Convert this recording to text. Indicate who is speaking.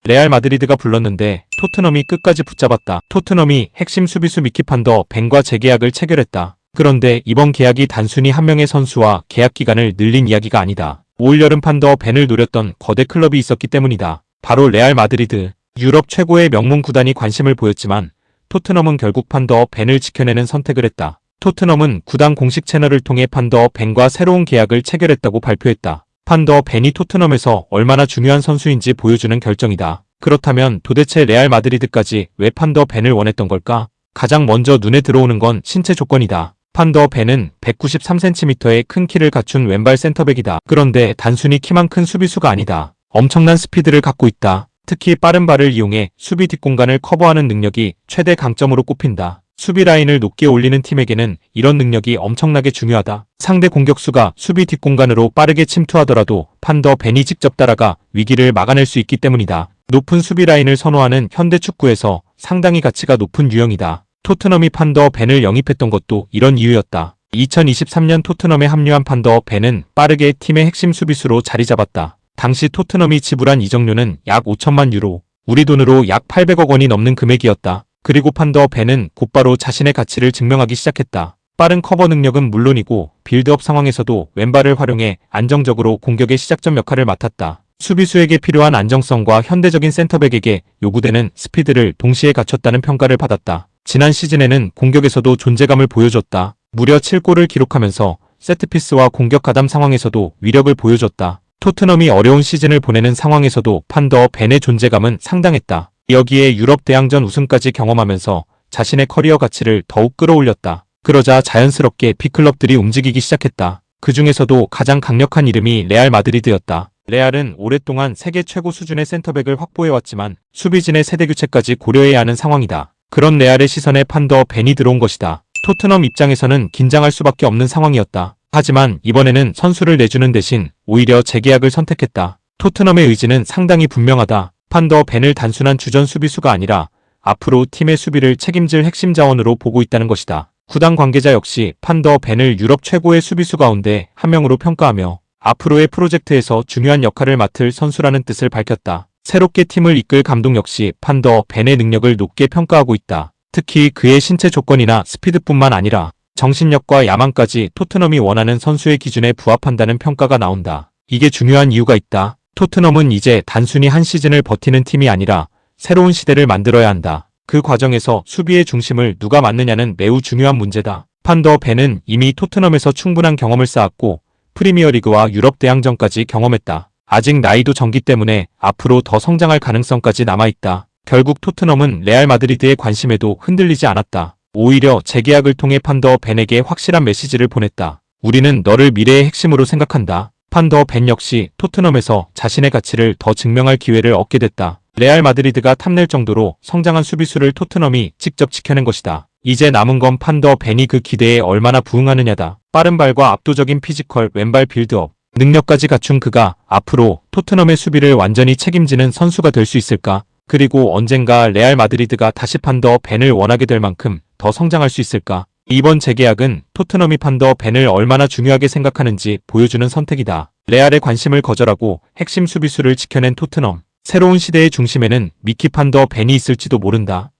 Speaker 1: 레알 마드리드가 불렀는데 토트넘이 끝까지 붙잡았다. 토트넘이 핵심 수비수 미키 판더 벤과 재계약을 체결했다. 그런데 이번 계약이 단순히 한 명의 선수와 계약 기간을 늘린 이야기가 아니다. 올 여름 판더 벤을 노렸던 거대 클럽이 있었기 때문이다. 바로 레알 마드리드. 유럽 최고의 명문 구단이 관심을 보였지만 토트넘은 결국 판더 벤을 지켜내는 선택을 했다. 토트넘은 구단 공식 채널을 통해 판더 벤과 새로운 계약을 체결했다고 발표했다. 판더 벤이 토트넘에서 얼마나 중요한 선수인지 보여주는 결정이다. 그렇다면 도대체 레알 마드리드까지 왜 판더 벤을 원했던 걸까? 가장 먼저 눈에 들어오는 건 신체 조건이다. 판더 벤은 193cm의 큰 키를 갖춘 왼발 센터백이다. 그런데 단순히 키만 큰 수비수가 아니다. 엄청난 스피드를 갖고 있다. 특히 빠른 발을 이용해 수비 뒷공간을 커버하는 능력이 최대 강점으로 꼽힌다. 수비 라인을 높게 올리는 팀에게는 이런 능력이 엄청나게 중요하다. 상대 공격수가 수비 뒷공간으로 빠르게 침투하더라도 판더 벤이 직접 따라가 위기를 막아낼 수 있기 때문이다. 높은 수비 라인을 선호하는 현대 축구에서 상당히 가치가 높은 유형이다. 토트넘이 판더 벤을 영입했던 것도 이런 이유였다. 2023년 토트넘에 합류한 판더 벤은 빠르게 팀의 핵심 수비수로 자리 잡았다. 당시 토트넘이 지불한 이적료는 약 5천만 유로, 우리 돈으로 약 800억 원이 넘는 금액이었다. 그리고 판더 벤은 곧바로 자신의 가치를 증명하기 시작했다. 빠른 커버 능력은 물론이고 빌드업 상황에서도 왼발을 활용해 안정적으로 공격의 시작점 역할을 맡았다. 수비수에게 필요한 안정성과 현대적인 센터백에게 요구되는 스피드를 동시에 갖췄다는 평가를 받았다. 지난 시즌에는 공격에서도 존재감을 보여줬다. 무려 7골을 기록하면서 세트피스와 공격 가담 상황에서도 위력을 보여줬다. 토트넘이 어려운 시즌을 보내는 상황에서도 판더 벤의 존재감은 상당했다. 여기에 유럽 대항전 우승까지 경험하면서 자신의 커리어 가치를 더욱 끌어올렸다. 그러자 자연스럽게 빅클럽들이 움직이기 시작했다. 그 중에서도 가장 강력한 이름이 레알 마드리드였다. 레알은 오랫동안 세계 최고 수준의 센터백을 확보해왔지만 수비진의 세대 교체까지 고려해야 하는 상황이다. 그런 레알의 시선에 판더 벤이 들어온 것이다. 토트넘 입장에서는 긴장할 수밖에 없는 상황이었다. 하지만 이번에는 선수를 내주는 대신 오히려 재계약을 선택했다. 토트넘의 의지는 상당히 분명하다. 판더 벤을 단순한 주전 수비수가 아니라 앞으로 팀의 수비를 책임질 핵심 자원으로 보고 있다는 것이다. 구단 관계자 역시 판더 벤을 유럽 최고의 수비수 가운데 한 명으로 평가하며 앞으로의 프로젝트에서 중요한 역할을 맡을 선수라는 뜻을 밝혔다. 새롭게 팀을 이끌 감독 역시 판더 벤의 능력을 높게 평가하고 있다. 특히 그의 신체 조건이나 스피드뿐만 아니라 정신력과 야망까지 토트넘이 원하는 선수의 기준에 부합한다는 평가가 나온다. 이게 중요한 이유가 있다. 토트넘은 이제 단순히 한 시즌을 버티는 팀이 아니라 새로운 시대를 만들어야 한다. 그 과정에서 수비의 중심을 누가 맡느냐는 매우 중요한 문제다. 판더 벤은 이미 토트넘에서 충분한 경험을 쌓았고 프리미어리그와 유럽 대항전까지 경험했다. 아직 나이도 적기 때문에 앞으로 더 성장할 가능성까지 남아있다. 결국 토트넘은 레알 마드리드의 관심에도 흔들리지 않았다. 오히려 재계약을 통해 판더 벤에게 확실한 메시지를 보냈다. 우리는 너를 미래의 핵심으로 생각한다. 판더 벤 역시 토트넘에서 자신의 가치를 더 증명할 기회를 얻게 됐다. 레알 마드리드가 탐낼 정도로 성장한 수비수를 토트넘이 직접 지켜낸 것이다. 이제 남은 건 판더 벤이 그 기대에 얼마나 부응하느냐다. 빠른 발과 압도적인 피지컬, 왼발 빌드업, 능력까지 갖춘 그가 앞으로 토트넘의 수비를 완전히 책임지는 선수가 될 수 있을까? 그리고 언젠가 레알 마드리드가 다시 판더 벤을 원하게 될 만큼 더 성장할 수 있을까? 이번 재계약은 토트넘이 판더 벤을 얼마나 중요하게 생각하는지 보여주는 선택이다. 레알의 관심을 거절하고 핵심 수비수를 지켜낸 토트넘. 새로운 시대의 중심에는 미키 판더 벤이 있을지도 모른다.